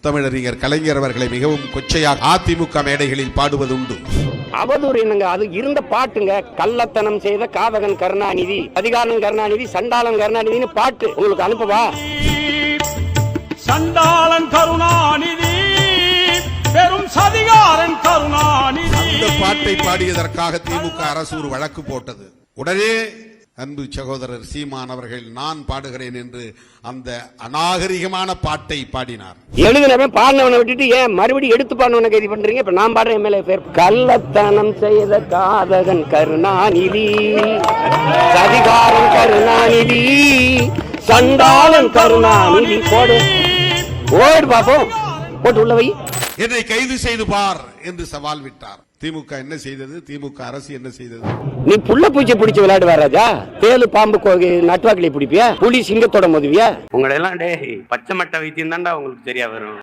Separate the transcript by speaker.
Speaker 1: முத்தமிழறிஞர் கலைஞர் அவர்களை மிகவும் கொச்சையாக அதிமுக மேடைகளில் பாடுவதுண்டு.
Speaker 2: அவதூறு என்னங்க? அது இருந்த பாட்டுங்க. கள்ளத்தனம் செய்த காதகன் கருணாநிதி, அதிகாரன் கருணாநிதி, சண்டாளன் கருணாநிதினு பாட்டு உங்களுக்கு அனுப்பவா?
Speaker 3: சண்டாளன் கருணாநிதி, பெரும் சதிகாரன் கருணாநிதி.
Speaker 1: அந்த பாட்டை பாடியதற்காக திமுக அரசு ஒரு வழக்கு போட்டது. உடனே அன்பு சகோதரர் சீமான் அவர்கள் நான் பாடுகிறேன் என்று அந்த அநாகரிகமான பாட்டை பாடினார்.
Speaker 2: எழுதினவன் பாடினவனை விட்டுட்டு ஏன் மறுபடியும் எடுத்து பாடினவனை கைது பண்றீங்க? இப்ப நான் பாடுறேன் மேலே பேர். கள்ளத்தனம் செய்த காதகன் கருணாநிதி, சதிகாரன் கருணாநிதி, சண்டாளன் கருணாநிதி. போடு ஓடு பாப்போம், போட்டு உள்ள வை.
Speaker 1: என்னை கைது செய்து பார் என்று சவால் விட்டார். திமுக என்ன செய்தது? திமுக அரசு என்ன செய்தது?
Speaker 2: நீ புள்ள பூச்சி பிடிச்சு விளையாடுவா ராஜா? தேலு பாம்பு நட்டுவாக்கிலே பிடிப்பியா? புலி சிங்கத்தோட மோதுவியா?
Speaker 4: உங்களை எல்லாம் பச்சை மட்டை வைத்தியம் தான்டா உங்களுக்கு சரியா வரும்.